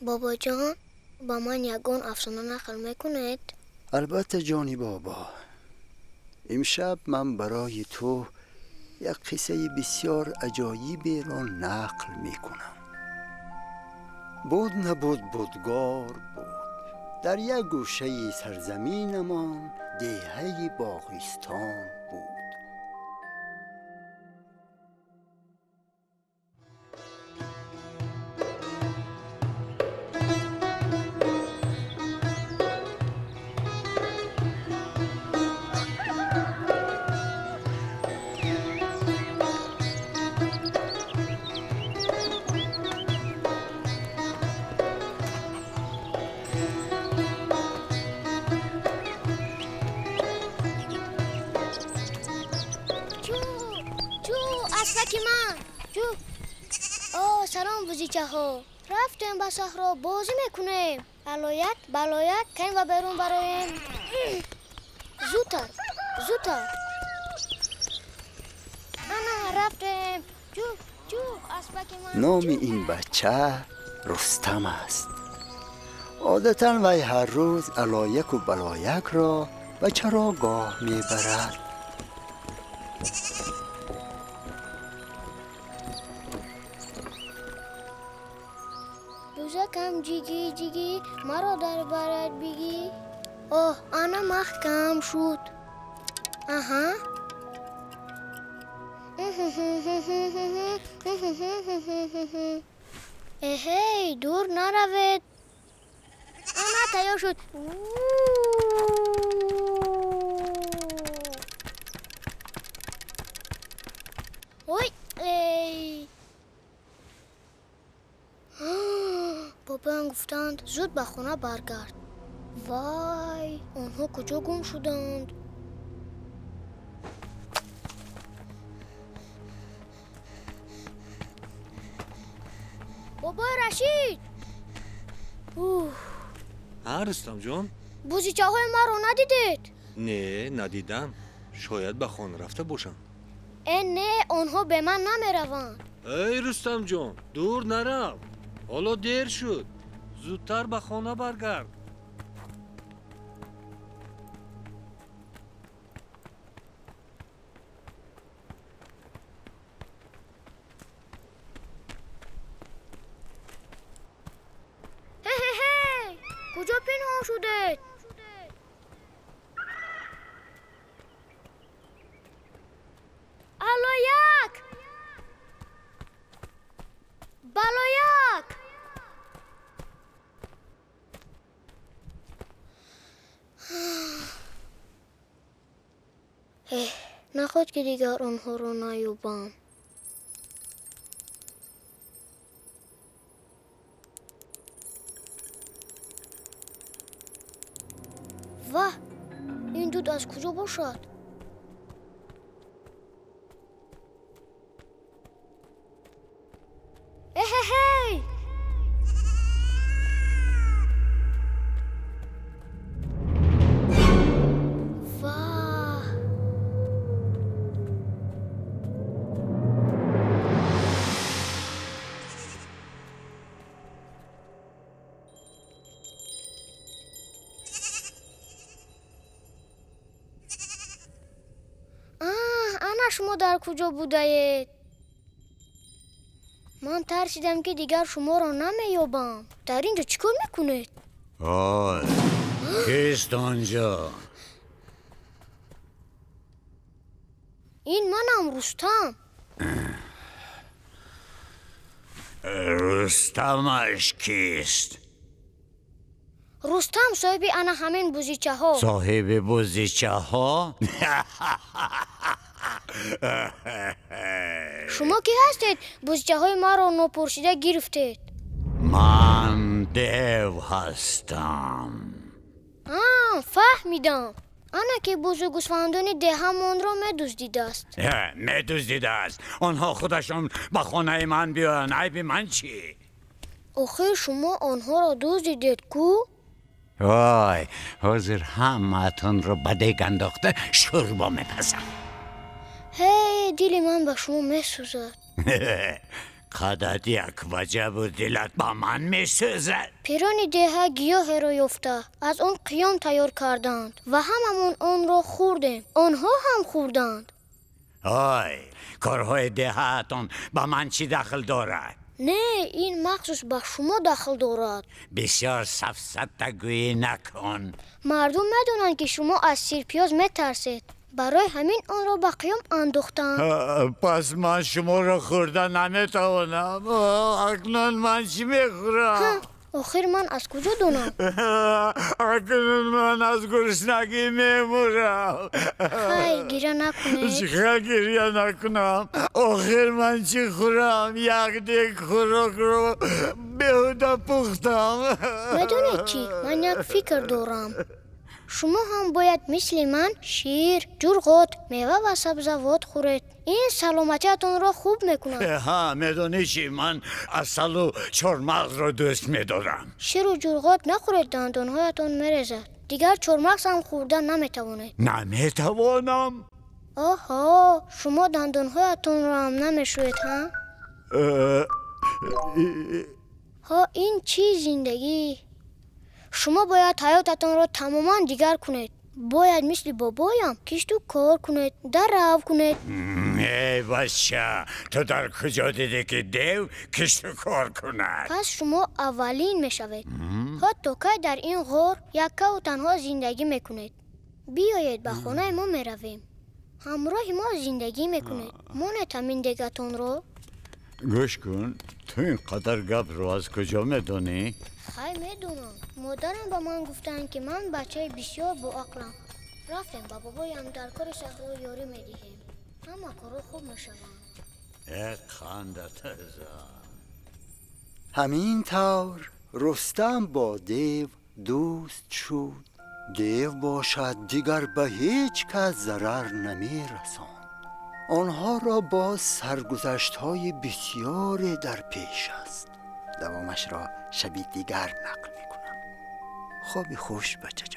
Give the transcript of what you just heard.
بابا جان با من یگان افسانه نقل میکنید؟ البته جانی بابا. امشب من برای تو یک قصه بسیار عجایبی را نقل میکنم. بود نبود بودگار بود. در یک گوشه سرزمینمان دیهه باغستان بود. اسبک من جو. سلام بوزیچه ها. رفتیم به صحرا بازی میکنیم. بلایک کن و بیرون برایم. زودتر انا رفتیم. جو اسبک من. نام این بچه رستم است. عادتاً وی هر روز علایک و بلایک را به چراگاه میبرد. بوزکم جیگی مرا در برد بگی. انا محکم شد. هی دور نروید. انا تیار شد. بابا گفتند زود به خونه برگرد. وای آنها کجا گم شدند؟ بابا رشید. رستم جان، بوزیچه های ما رو ندیدید؟ نه ندیدم. شاید به خانه رفته باشم. نه آنها به من نمیروند. ای رستم جان، دور نرو. حالا دیر شد. زودتر به خانه برگرد. هی کجا پنهان شده؟ بلایک نخواد که دیگر آنها رو نیوبم. واه این دود از کجا باشد؟ هی واه انا شما در کجا بودید؟ من ترسیدم که دیگر شما را نمیابم. در اینجا چیکار میکنید؟ کیست آنجا؟ این منم رستم. رستمش کیست؟ رستم صاحب انا همین بوزیچه ها. صاحب بوزیچه ها؟ شما کی هستید؟ بوزیچه های ما را نپرسیده گرفتید. من دیو هستم. فهمیدم. انا که بزرگسفندان دهمان را میدزدیده است. میدزدیده است. آنها خودشون به خانه من بیان. عیب من چی؟ آخه شما آنها را دزدیدید کو؟ وای حاضر همتون رو به دیگ انداخته شوربا میپزم. هی دل من به شما میسوزد. خودت یک وجه بود دلت با من میسوزد. پیرانی ده گیاه را یافته از آن قیام تیار کردند و هممون آن را خوردیم. آنها هم خوردند. آی کارهای دهاتون با من چی دخل دارد؟ نه، این مخصوص به شما دخل دارد. بسیار سفسطه گویی نکن. مردم میدونند که شما از سیر پیاز میترسید، برای همین آن را به قیام انداختند. پس من شما را خورده نمیتوانم. اکنون من چی میخورم؟ آخر من از کجا دونم؟ اکنون من از گرسنگی میمورم. خیلی گریه نکنید. چقدر گریه نکنم؟ آخر من چی خورم؟ یک دیگ خوراک رو بهوده پختم. میدونید چی؟ من یک فکر دارم. شما هم باید مثل من شیر، جرغوت، میوه و سبزوات خورید. این سلامتیتون را خوب میکنه. ها میدونی چی؟ من اصل و چرمغز رو دوست میدارم. شیر و جرغوت نخورید، دندانهایتون میریزد. دیگر چرمغز هم خوردن نمیتوانید. نمیتوانم؟ آها، شما دندانهایتون را هم نمیشوید ها؟ ها این چی زندگی؟ شما باید حیاتتون را تماما دیگر کنید. باید مثل بابایم کشت و کار کنید، در رو کنید. ای بچه، تو در کجا دیدی که دیو کشت و کار کند؟ پس شما اولین میشوید. حتی که در این غار یکه و تنها زندگی میکنید. بیایید به خانه ما میرویم. همراه ما زندگی میکنید. مانتمین دیگتون رو. گوش کن، تو اینقدر گپ رو از کجا میدونی؟ خیلی میدونم. مادرم به من گفتن که من بچه بسیار با عقلم. رفتیم با بابایم در کار صحرا یاری میدهیم. اما کارو خوب میشوند. یک خنده تزا. همین طور رستم با دیو دوست شد. دیو باشد دیگر به هیچ کس ضرر نمی رساند. آنها را با سرگذشت های بسیاری در پیش است. دوامش را شبی دیگر نقل می کنم. خوبی خوش بچه.